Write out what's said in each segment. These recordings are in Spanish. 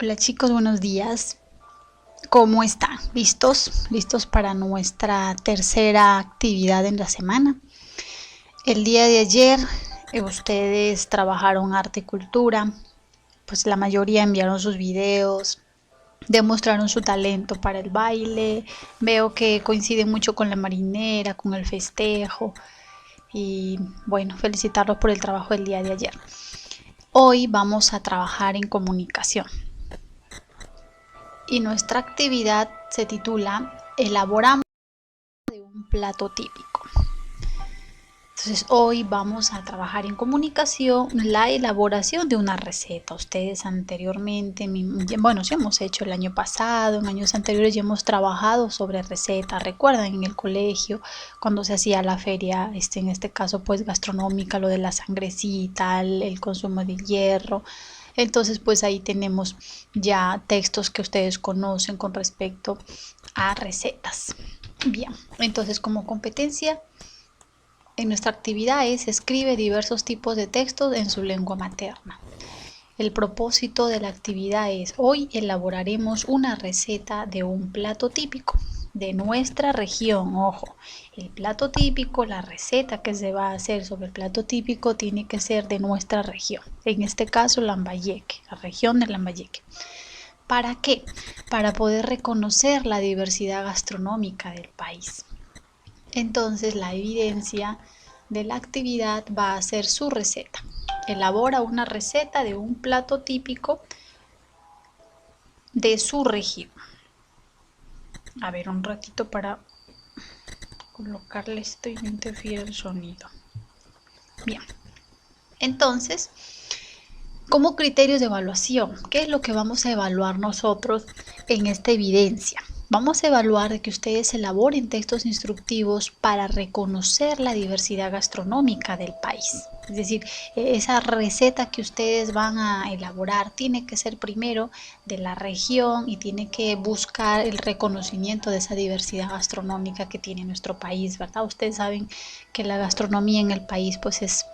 Hola chicos, buenos días. ¿Cómo están? ¿Listos? ¿Listos para nuestra tercera actividad en la semana? El día de ayer ustedes trabajaron arte y cultura, pues la mayoría enviaron sus videos, demostraron su talento para el baile. Veo que coincide mucho con la marinera, con el festejo y bueno, felicitarlos por el trabajo del día de ayer. Hoy vamos a trabajar en comunicación. Y nuestra actividad se titula Elaboramos de un plato típico. Entonces hoy vamos a trabajar en comunicación la elaboración de una receta. Ustedes anteriormente, bueno, sí hemos hecho el año pasado, en años anteriores ya hemos trabajado sobre recetas. Recuerdan en el colegio cuando se hacía la feria, en este caso pues gastronómica, lo de la sangrecita, el consumo de hierro. Entonces pues ahí tenemos ya textos que ustedes conocen con respecto a recetas. Bien, entonces como competencia en nuestra actividad es escribe diversos tipos de textos en su lengua materna. El propósito de la actividad es hoy elaboraremos una receta de un plato típico de nuestra región. Ojo, el plato típico, la receta que se va a hacer sobre el plato típico tiene que ser de nuestra región. En este caso, Lambayeque, la región de Lambayeque. ¿Para qué? Para poder reconocer la diversidad gastronómica del país. Entonces, la evidencia de la actividad va a ser su receta. Elabora una receta de un plato típico de su región. A ver, un ratito para colocarle esto y no interfiere el sonido. Bien, entonces, como criterios de evaluación, ¿qué es lo que vamos a evaluar nosotros en esta evidencia? Vamos a evaluar de que ustedes elaboren textos instructivos para reconocer la diversidad gastronómica del país. Es decir, esa receta que ustedes van a elaborar tiene que ser primero de la región y tiene que buscar el reconocimiento de esa diversidad gastronómica que tiene nuestro país, ¿verdad? Ustedes saben que la gastronomía en el país pues es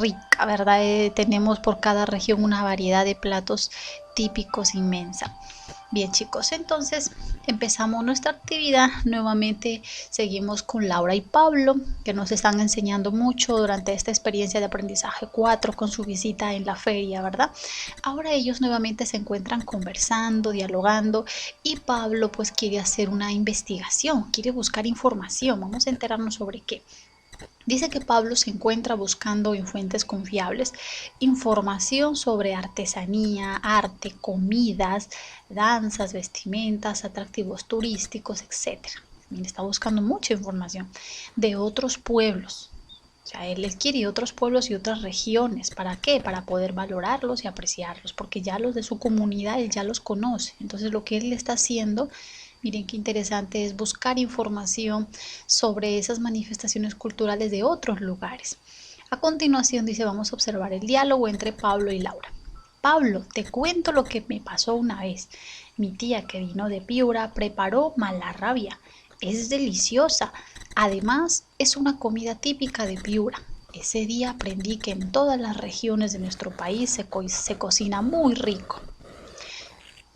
rica, ¿verdad? Tenemos por cada región una variedad de platos típicos inmensa. Bien chicos, entonces empezamos nuestra actividad. Nuevamente seguimos con Laura y Pablo, que nos están enseñando mucho durante esta experiencia de aprendizaje 4 con su visita en la feria, ¿verdad? Ahora ellos nuevamente se encuentran conversando, dialogando, y Pablo pues quiere hacer una investigación, quiere buscar información. Vamos a enterarnos sobre qué. Dice que Pablo se encuentra buscando en fuentes confiables información sobre artesanía, arte, comidas, danzas, vestimentas, atractivos turísticos, etc. Está buscando mucha información de otros pueblos. O sea, él quiere otros pueblos y otras regiones. ¿Para qué? Para poder valorarlos y apreciarlos, porque ya los de su comunidad él ya los conoce. Entonces lo que él está haciendo, miren qué interesante, es buscar información sobre esas manifestaciones culturales de otros lugares. A continuación dice, vamos a observar el diálogo entre Pablo y Laura. Pablo, te cuento lo que me pasó una vez. Mi tía que vino de Piura preparó malarrabia. Es deliciosa. Además, es una comida típica de Piura. Ese día aprendí que en todas las regiones de nuestro país se cocina muy rico.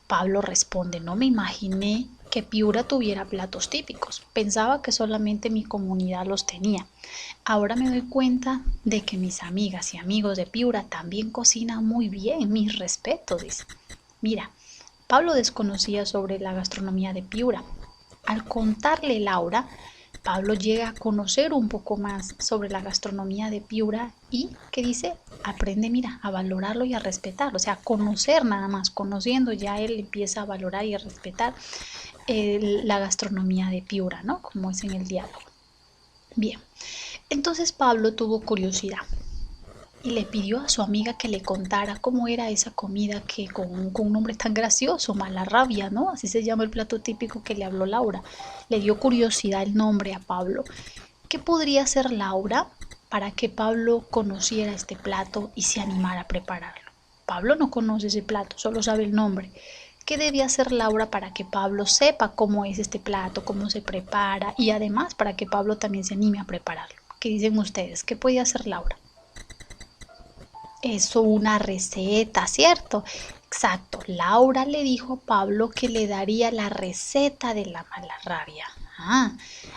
Pablo responde, no me imaginé que Piura tuviera platos típicos. Pensaba que solamente mi comunidad los tenía. Ahora me doy cuenta de que mis amigas y amigos de Piura también cocinan muy bien. Mis respetos, dice. Mira, Pablo desconocía sobre la gastronomía de Piura. Al contarle Laura, Pablo llega a conocer un poco más sobre la gastronomía de Piura y, ¿qué dice? Aprende, mira, a valorarlo y a respetarlo. O sea, a conocer nada más. Conociendo ya él empieza a valorar y a respetar la gastronomía de Piura, ¿no? Como es en el diálogo. Bien, entonces Pablo tuvo curiosidad y le pidió a su amiga que le contara cómo era esa comida que con un nombre tan gracioso, malarrabia, ¿no? Así se llama el plato típico que le habló Laura. Le dio curiosidad el nombre a Pablo. ¿Qué podría hacer Laura para que Pablo conociera este plato y se animara a prepararlo? Pablo no conoce ese plato, solo sabe el nombre. ¿Qué debe hacer Laura para que Pablo sepa cómo es este plato, cómo se prepara y además para que Pablo también se anime a prepararlo? ¿Qué dicen ustedes? ¿Qué puede hacer Laura? Eso, una receta, ¿cierto? Exacto, Laura le dijo a Pablo que le daría la receta de la mala rabia.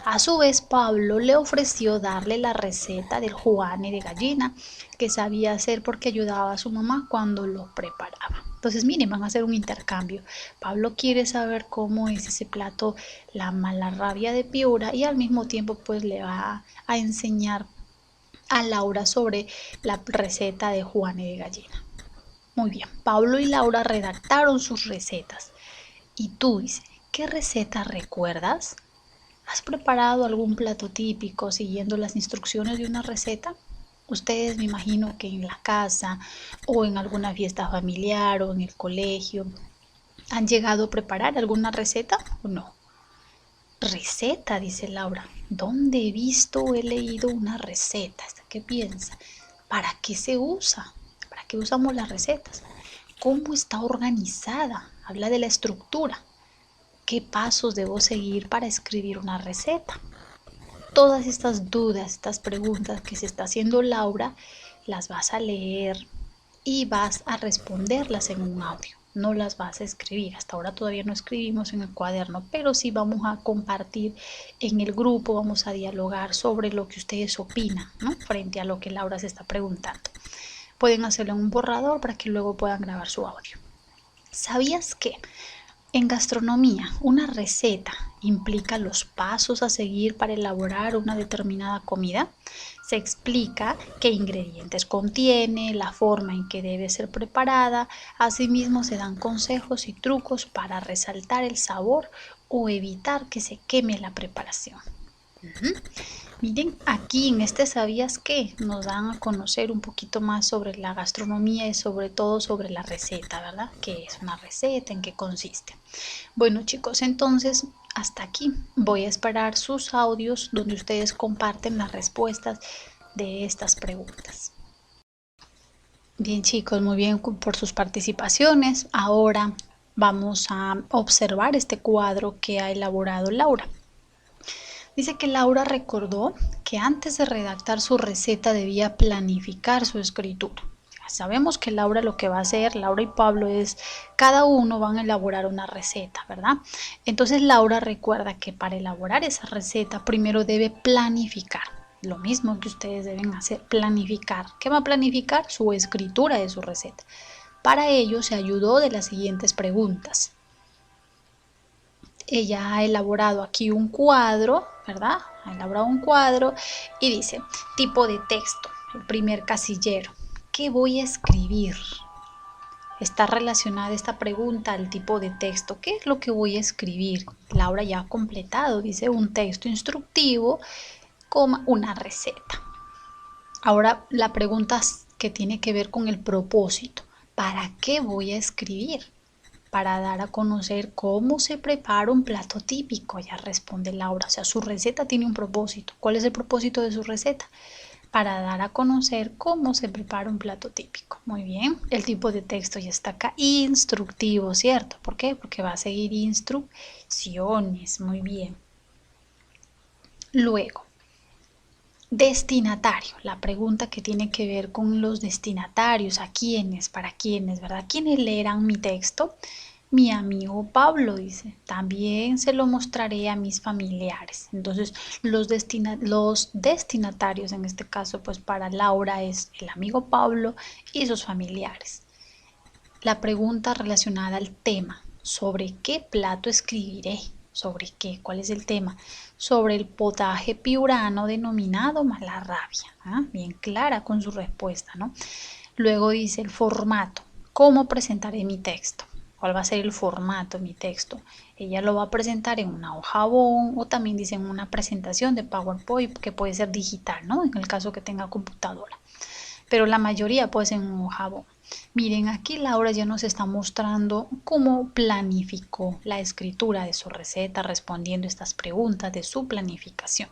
A su vez, Pablo le ofreció darle la receta del juane de gallina que sabía hacer porque ayudaba a su mamá cuando lo preparaba. Entonces, miren, van a hacer un intercambio. Pablo quiere saber cómo es ese plato, la mala rabia de Piura, y al mismo tiempo pues le va a enseñar a Laura sobre la receta de juane de gallina. Muy bien, Pablo y Laura redactaron sus recetas. Y tú, dice, ¿qué receta recuerdas? ¿Has preparado algún plato típico siguiendo las instrucciones de una receta? Ustedes me imagino que en la casa o en alguna fiesta familiar o en el colegio han llegado a preparar alguna receta o no. Receta, dice Laura. ¿Dónde he visto o he leído una receta? ¿Qué piensa? ¿Para qué se usa? ¿Para qué usamos las recetas? ¿Cómo está organizada? Habla de la estructura. ¿Qué pasos debo seguir para escribir una receta? Todas estas dudas, estas preguntas que se está haciendo Laura, las vas a leer y vas a responderlas en un audio. No las vas a escribir. Hasta ahora todavía no escribimos en el cuaderno, pero sí vamos a compartir en el grupo, vamos a dialogar sobre lo que ustedes opinan, ¿no? Frente a lo que Laura se está preguntando. Pueden hacerlo en un borrador para que luego puedan grabar su audio. ¿Sabías que en gastronomía una receta implica los pasos a seguir para elaborar una determinada comida? Se explica qué ingredientes contiene, la forma en que debe ser preparada. Asimismo, se dan consejos y trucos para resaltar el sabor o evitar que se queme la preparación. Miren, aquí en este ¿sabías qué? Nos dan a conocer un poquito más sobre la gastronomía y sobre todo sobre la receta, ¿verdad? ¿Qué es una receta? ¿En qué consiste? Bueno, chicos, entonces hasta aquí. Voy a esperar sus audios donde ustedes comparten las respuestas de estas preguntas. Bien, chicos, muy bien por sus participaciones. Ahora vamos a observar este cuadro que ha elaborado Laura. Dice que Laura recordó que antes de redactar su receta debía planificar su escritura. Sabemos que Laura lo que va a hacer, Laura y Pablo, es cada uno van a elaborar una receta, ¿verdad? Entonces Laura recuerda que para elaborar esa receta primero debe planificar. Lo mismo que ustedes deben hacer, planificar. ¿Qué va a planificar? Su escritura de su receta. Para ello se ayudó de las siguientes preguntas. Ella ha elaborado aquí un cuadro, ¿verdad? Ha elaborado un cuadro y dice, tipo de texto, el primer casillero. ¿Qué voy a escribir? Está relacionada esta pregunta al tipo de texto. ¿Qué es lo que voy a escribir? Laura ya ha completado, dice un texto instructivo, coma, una receta. Ahora la pregunta que tiene que ver con el propósito. ¿Para qué voy a escribir? Para dar a conocer cómo se prepara un plato típico, ya responde Laura. O sea, su receta tiene un propósito. ¿Cuál es el propósito de su receta? Para dar a conocer cómo se prepara un plato típico. Muy bien, el tipo de texto ya está acá, instructivo, ¿cierto? ¿Por qué? Porque va a seguir instrucciones. Muy bien. Luego, destinatario, la pregunta que tiene que ver con los destinatarios, a quiénes, para quiénes, ¿verdad? ¿Quiénes leerán mi texto? Mi amigo Pablo, dice, también se lo mostraré a mis familiares. Entonces, los destinatarios, en este caso, pues para Laura es el amigo Pablo y sus familiares. La pregunta relacionada al tema, ¿sobre qué plato escribiré? ¿Sobre qué? ¿Cuál es el tema? Sobre el potaje piurano denominado mala rabia. Bien clara con su respuesta, ¿no? Luego dice el formato. ¿Cómo presentaré mi texto? ¿Cuál va a ser el formato de mi texto? Ella lo va a presentar en una hojabón o también dice en una presentación de PowerPoint que puede ser digital, ¿no? En el caso que tenga computadora. Pero la mayoría puede ser en un hojabón. Miren, aquí Laura ya nos está mostrando cómo planificó la escritura de su receta, respondiendo estas preguntas de su planificación.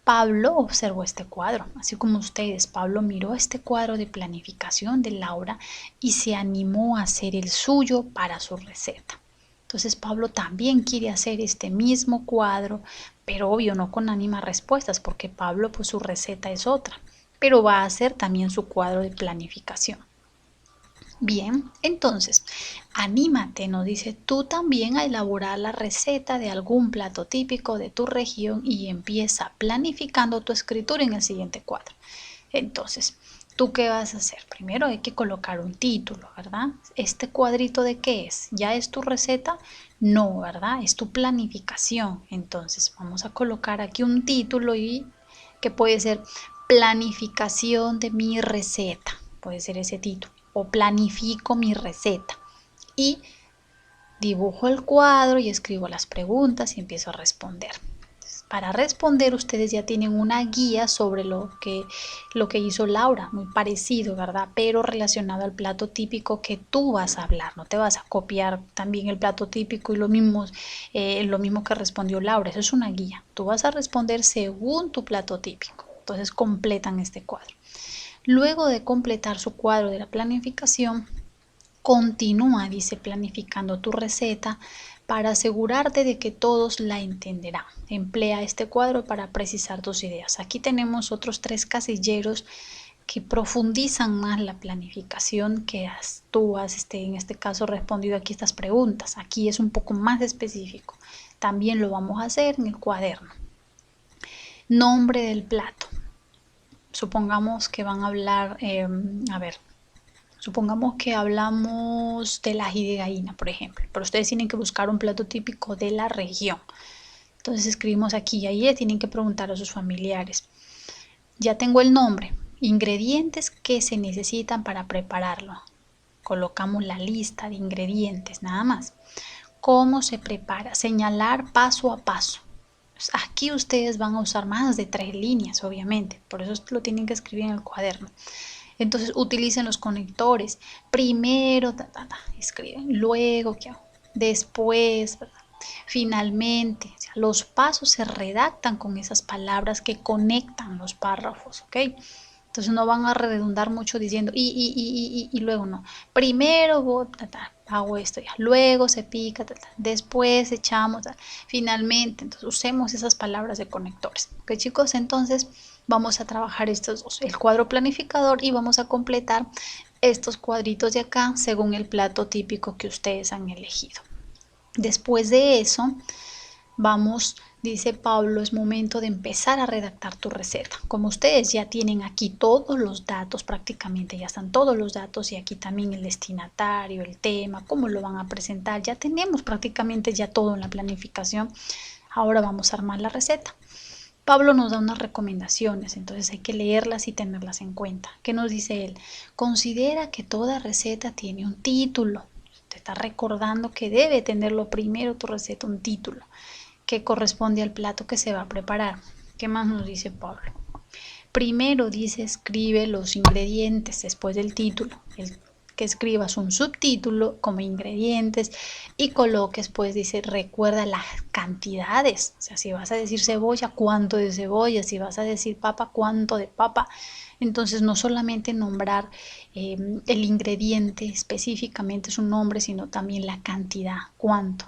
Pablo observó este cuadro, así como ustedes. Pablo miró este cuadro de planificación de Laura y se animó a hacer el suyo para su receta. Entonces Pablo también quiere hacer este mismo cuadro, pero obvio no con ánimas respuestas, porque Pablo pues su receta es otra, pero va a hacer también su cuadro de planificación. Bien, entonces, anímate, nos dice tú también a elaborar la receta de algún plato típico de tu región y empieza planificando tu escritura en el siguiente cuadro. Entonces, ¿tú qué vas a hacer? Primero hay que colocar un título, ¿verdad? ¿Este cuadrito de qué es? ¿Ya es tu receta? No, ¿verdad? Es tu planificación. Entonces, vamos a colocar aquí un título y que puede ser planificación de mi receta. Puede ser ese título. O planifico mi receta. Y dibujo el cuadro y escribo las preguntas y empiezo a responder. Para responder ustedes ya tienen una guía sobre lo que hizo Laura, muy parecido, ¿verdad? Pero relacionado al plato típico que tú vas a hablar, no te vas a copiar también el plato típico y lo mismo que respondió Laura, eso es una guía, tú vas a responder según tu plato típico, entonces completan este cuadro. Luego de completar su cuadro de la planificación, continúa, dice, planificando tu receta para asegurarte de que todos la entenderán. Emplea este cuadro para precisar tus ideas. Aquí tenemos otros 3 casilleros que profundizan más la planificación que tú has, en este caso, respondido aquí estas preguntas. Aquí es un poco más específico. También lo vamos a hacer en el cuaderno. Nombre del plato. Supongamos que van a hablar, supongamos que hablamos del ají de gallina, por ejemplo, pero ustedes tienen que buscar un plato típico de la región. Entonces escribimos aquí y ahí tienen que preguntar a sus familiares. Ya tengo el nombre, ingredientes que se necesitan para prepararlo. Colocamos la lista de ingredientes, nada más. ¿Cómo se prepara? Señalar paso a paso. Aquí ustedes van a usar más de 3 líneas, obviamente, por eso lo tienen que escribir en el cuaderno. Entonces utilicen los conectores. Primero, escriben. Luego, ¿qué hago? Después, ¿verdad? Finalmente. O sea, los pasos se redactan con esas palabras que conectan los párrafos, ¿ok? Entonces no van a redundar mucho diciendo y luego no. Primero hago esto ya, luego se pica, después echamos, finalmente. Entonces usemos esas palabras de conectores. Ok, chicos, entonces vamos a trabajar estos dos, el cuadro planificador y vamos a completar estos cuadritos de acá según el plato típico que ustedes han elegido. Después de eso, vamos, dice Pablo, es momento de empezar a redactar tu receta. Como ustedes ya tienen aquí todos los datos, prácticamente ya están todos los datos y aquí también el destinatario, el tema, cómo lo van a presentar, ya tenemos prácticamente ya todo en la planificación. Ahora vamos a armar la receta. Pablo nos da unas recomendaciones, entonces hay que leerlas y tenerlas en cuenta. ¿Qué nos dice él? Considera que toda receta tiene un título. Te está recordando que debe tenerlo primero tu receta un título que corresponde al plato que se va a preparar. ¿Qué más nos dice Pablo? Primero dice escribe los ingredientes después del título. Que escribas un subtítulo como ingredientes y coloques, pues dice, recuerda las cantidades. O sea, si vas a decir cebolla, cuánto de cebolla, si vas a decir papa, cuánto de papa. Entonces no solamente nombrar el ingrediente específicamente su nombre, sino también la cantidad, cuánto.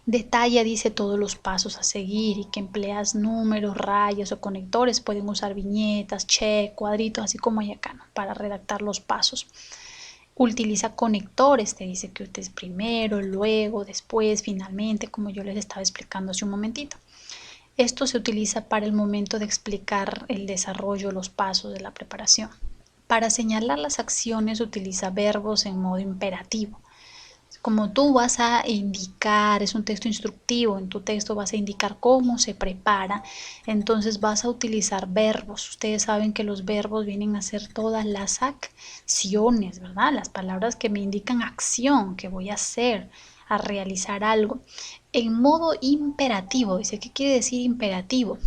Detalla, dice, todos los pasos a seguir y que empleas números, rayas o conectores. Pueden usar viñetas, check, cuadritos, así como hay acá, ¿no? Para redactar los pasos. Utiliza conectores, te dice que es primero, luego, después, finalmente, como yo les estaba explicando hace un momentito. Esto se utiliza para el momento de explicar el desarrollo, los pasos de la preparación. Para señalar las acciones utiliza verbos en modo imperativo. Como tú vas a indicar, es un texto instructivo, en tu texto vas a indicar cómo se prepara, entonces vas a utilizar verbos. Ustedes saben que los verbos vienen a ser todas las acciones, ¿verdad? Las palabras que me indican acción, que voy a hacer, a realizar algo. En modo imperativo, dice, ¿qué quiere decir imperativo?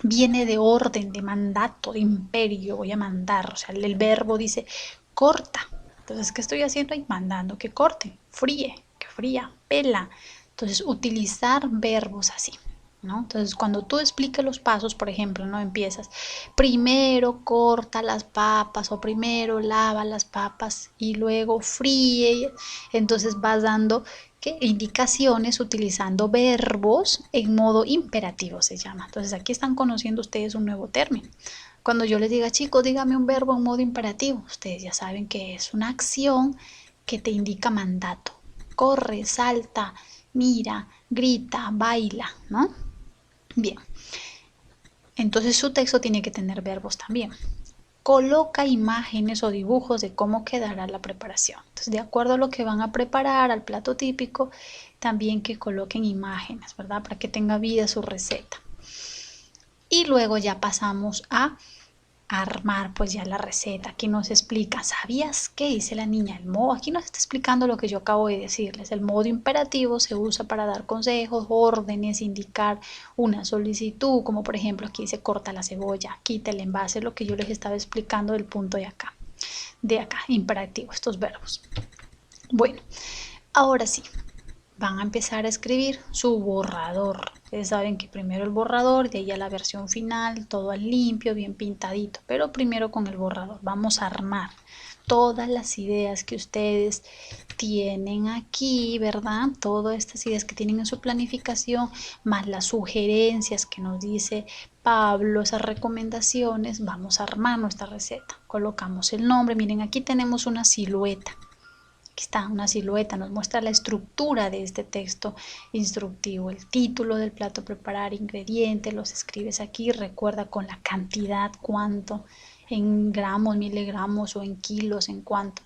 Viene de orden, de mandato, de imperio, voy a mandar, o sea, el verbo dice corta. Entonces, ¿qué estoy haciendo ahí? Mandando que corte, fríe, que fría, pela. Entonces, utilizar verbos así, ¿no? Entonces, cuando tú expliques los pasos, por ejemplo, ¿no? Empiezas, primero corta las papas o primero lava las papas y luego fríe. Entonces, vas dando indicaciones utilizando verbos en modo imperativo se llama. Entonces, aquí están conociendo ustedes un nuevo término. Cuando yo les diga, chicos, dígame un verbo en modo imperativo, ustedes ya saben que es una acción que te indica mandato. Corre, salta, mira, grita, baila, ¿no? Bien, entonces su texto tiene que tener verbos también. Coloca imágenes o dibujos de cómo quedará la preparación. Entonces, de acuerdo a lo que van a preparar, al plato típico, también que coloquen imágenes, ¿verdad? Para que tenga vida su receta. Y luego ya pasamos a armar pues ya la receta. Aquí nos explica, ¿sabías qué? Dice la niña, el modo, aquí nos está explicando lo que yo acabo de decirles. El modo imperativo se usa para dar consejos, órdenes, indicar una solicitud, como por ejemplo aquí dice corta la cebolla, quita el envase, lo que yo les estaba explicando del punto de acá, imperativo, estos verbos. Bueno, ahora sí, van a empezar a escribir su borrador. Ustedes saben que primero el borrador, de ahí a la versión final, todo al limpio, bien pintadito, pero primero con el borrador. Vamos a armar todas las ideas que ustedes tienen aquí, ¿verdad? Todas estas ideas que tienen en su planificación, más las sugerencias que nos dice Pablo, esas recomendaciones, vamos a armar nuestra receta. Colocamos el nombre, miren, aquí tenemos una silueta. Aquí está una silueta, nos muestra la estructura de este texto instructivo, el título del plato preparar, ingredientes, los escribes aquí, recuerda con la cantidad, cuánto, en gramos, miligramos o en kilos, en cuánto.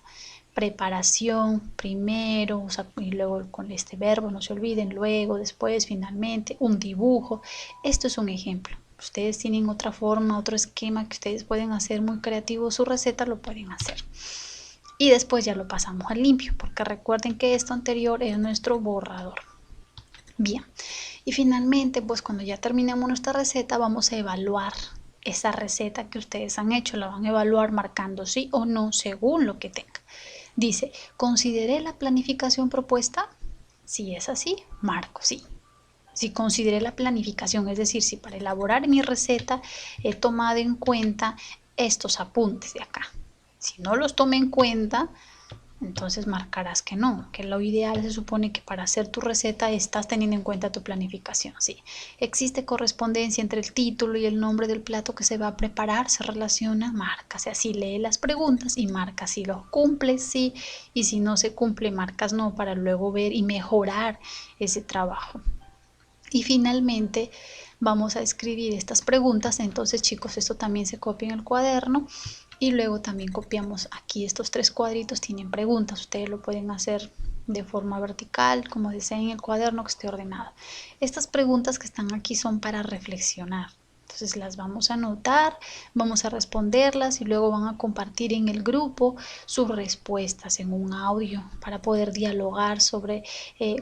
Preparación, primero, o sea, y luego con este verbo, no se olviden, luego, después, finalmente, un dibujo. Esto es un ejemplo. Ustedes tienen otra forma, otro esquema que ustedes pueden hacer muy creativo, su receta lo pueden hacer. Y después ya lo pasamos al limpio, porque recuerden que esto anterior es nuestro borrador. Bien, y finalmente, pues cuando ya terminemos nuestra receta, vamos a evaluar esa receta que ustedes han hecho. La van a evaluar marcando sí o no según lo que tenga. Dice, ¿consideré la planificación propuesta? Si es así, marco sí. Si consideré la planificación, es decir, si para elaborar mi receta he tomado en cuenta estos apuntes de acá. Si no los tome en cuenta, entonces marcarás que no, que lo ideal se supone que para hacer tu receta estás teniendo en cuenta tu planificación. Sí, existe correspondencia entre el título y el nombre del plato que se va a preparar, se relaciona, marcas. Así lee las preguntas y marcas si los cumples, sí, y si no se cumple, marcas no, para luego ver y mejorar ese trabajo. Y finalmente vamos a escribir estas preguntas. Entonces, chicos, esto también se copia en el cuaderno. Y luego también copiamos aquí estos 3 cuadritos, tienen preguntas. Ustedes lo pueden hacer de forma vertical, como deseen en el cuaderno, que esté ordenado. Estas preguntas que están aquí son para reflexionar. Entonces las vamos a anotar, vamos a responderlas y luego van a compartir en el grupo sus respuestas en un audio para poder dialogar sobre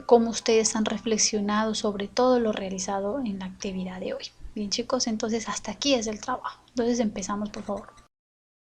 cómo ustedes han reflexionado sobre todo lo realizado en la actividad de hoy. Bien, chicos, entonces hasta aquí es el trabajo. Entonces empezamos, por favor.